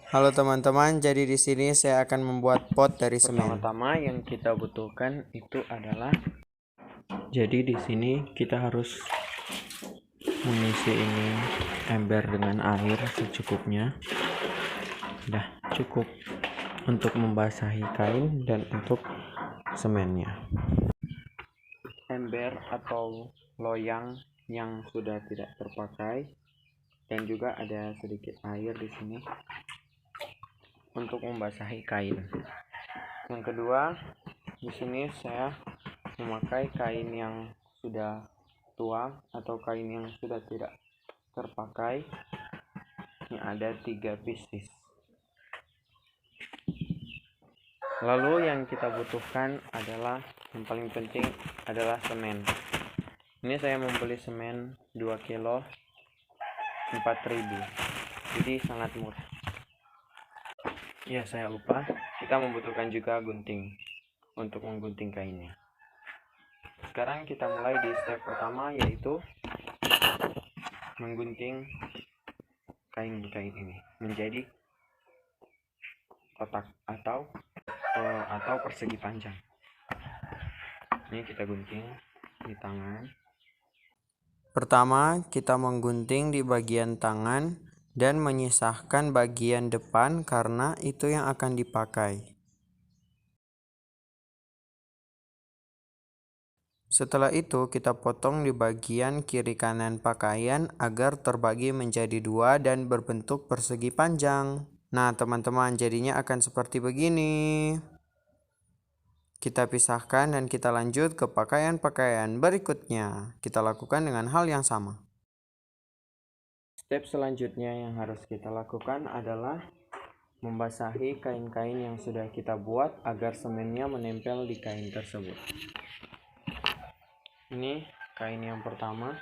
Halo teman-teman, jadi di sini saya akan membuat pot dari semen. Pertama-tama yang kita butuhkan itu adalah, jadi di sini kita harus mengisi ini ember dengan air secukupnya. Sudah cukup untuk membasahi kain dan untuk semennya. Ember atau loyang yang sudah tidak terpakai dan juga ada sedikit air di sini untuk membasahi kain. Yang kedua, di sini saya memakai kain yang sudah tua atau kain yang sudah tidak terpakai. Ini ada 3 pieces. Lalu yang kita butuhkan adalah, yang paling penting adalah semen. Ini saya membeli semen 2 kilo 4.000, jadi sangat murah. Ya, saya lupa, kita membutuhkan juga gunting untuk menggunting kainnya. Sekarang kita mulai di step pertama, yaitu menggunting kain-kain ini menjadi kotak atau persegi panjang. Ini kita gunting di tangan. Pertama, kita menggunting di bagian tangan dan menyisahkan bagian depan karena itu yang akan dipakai. Setelah itu, kita potong di bagian kiri kanan pakaian agar terbagi menjadi 2 dan berbentuk persegi panjang. Nah, teman-teman, jadinya akan seperti begini. Kita pisahkan dan kita lanjut ke pakaian-pakaian berikutnya. Kita lakukan dengan hal yang sama. Step selanjutnya yang harus kita lakukan adalah membasahi kain-kain yang sudah kita buat agar semennya menempel di kain tersebut. Ini kain yang pertama.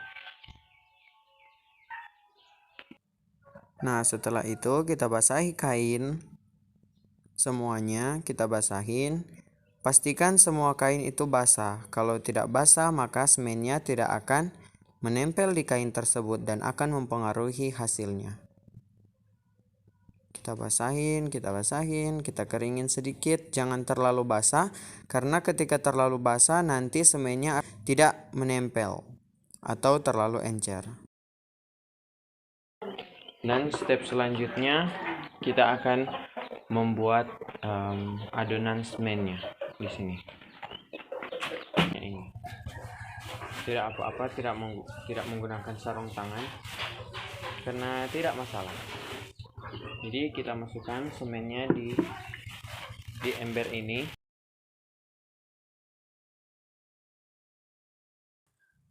Nah, setelah itu kita basahi kain. Semuanya kita basahin. Pastikan semua kain itu basah. Kalau tidak basah, maka semennya tidak akan menempel di kain tersebut dan akan mempengaruhi hasilnya. Kita basahin, kita keringin sedikit, jangan terlalu basah karena ketika terlalu basah nanti semennya tidak menempel atau terlalu encer. Dan step selanjutnya kita akan membuat adonan semennya di sini. Ini tidak apa-apa, tidak menggunakan sarung tangan karena tidak masalah. Jadi kita masukkan semennya di ember ini.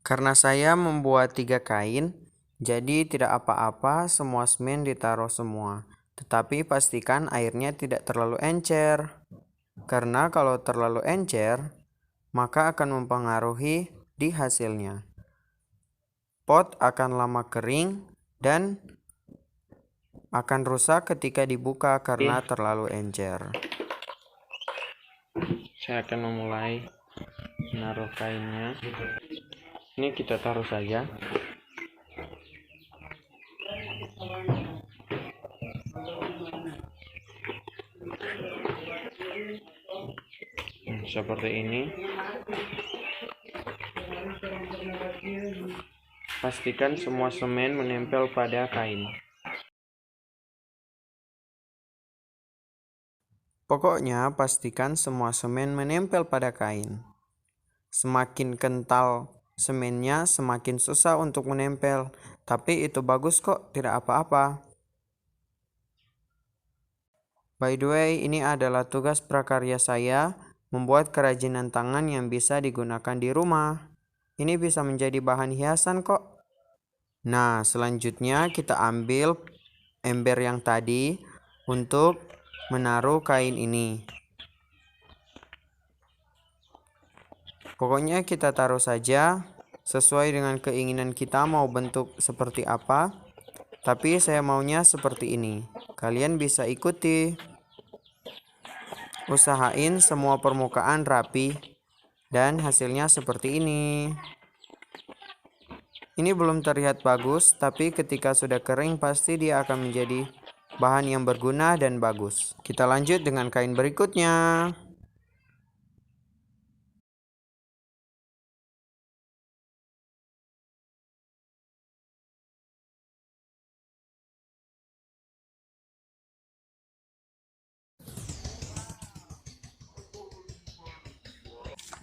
Karena saya membuat 3 kain, jadi tidak apa-apa semua semen ditaruh semua. Tetapi pastikan airnya tidak terlalu encer. Karena kalau terlalu encer, maka akan mempengaruhi di hasilnya. Pot akan lama kering dan akan rusak ketika dibuka karena terlalu encer. Saya akan memulai menaruh kainnya. Ini kita taruh saja. Seperti ini. Pastikan semua semen menempel pada kain. Pokoknya pastikan semua semen menempel pada kain. Semakin kental semennya, semakin susah untuk menempel. Tapi itu bagus kok, tidak apa-apa. By the way, ini adalah tugas prakarya saya, membuat kerajinan tangan yang bisa digunakan di rumah. Ini bisa menjadi bahan hiasan kok. Nah, selanjutnya kita ambil ember yang tadi untuk menaruh kain ini. Pokoknya kita taruh saja sesuai dengan keinginan kita mau bentuk seperti apa. Tapi saya maunya seperti ini. Kalian bisa ikuti. Usahain semua permukaan rapi dan hasilnya seperti ini. Ini belum terlihat bagus, tapi ketika sudah kering pasti dia akan menjadi bahan yang berguna dan bagus. Kita lanjut dengan kain berikutnya.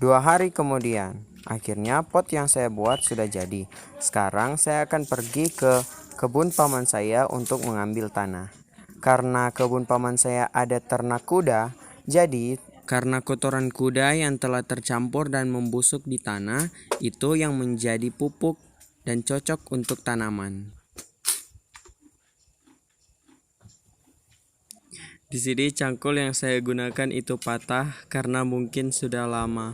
Dua hari kemudian, akhirnya pot yang saya buat sudah jadi. Sekarang saya akan pergi ke kebun paman saya untuk mengambil tanah. Karena kebun paman saya ada ternak kuda, jadi karena kotoran kuda yang telah tercampur dan membusuk di tanah, itu yang menjadi pupuk dan cocok untuk tanaman. Di sini cangkul yang saya gunakan itu patah karena mungkin sudah lama.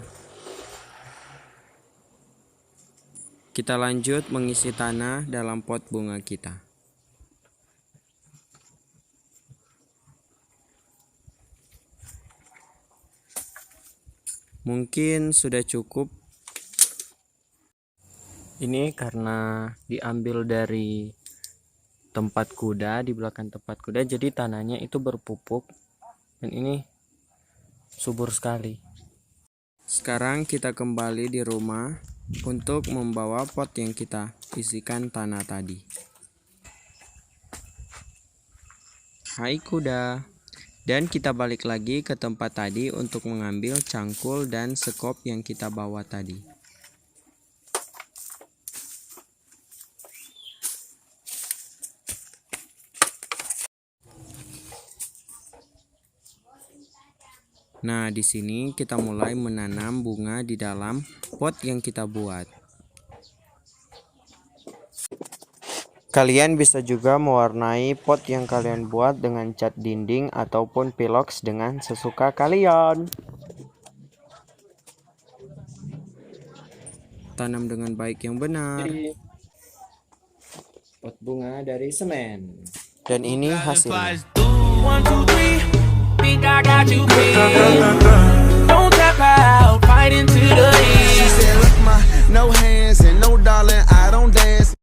Kita lanjut mengisi tanah dalam pot bunga kita. Mungkin sudah cukup. Ini karena diambil dari tempat kuda, di belakang tempat kuda, jadi tanahnya itu berpupuk dan ini subur sekali. Sekarang kita kembali di rumah untuk membawa pot yang kita isikan tanah tadi. Hai kuda. Dan kita balik lagi ke tempat tadi untuk mengambil cangkul dan sekop yang kita bawa tadi. Nah, di sini kita mulai menanam bunga di dalam pot yang kita buat. Kalian bisa juga mewarnai pot yang kalian buat dengan cat dinding ataupun pilox dengan sesuka kalian. Tanam dengan baik yang benar. Pot bunga dari semen. Dan ini hasilnya. 1, 2, 3, think I got you, babe.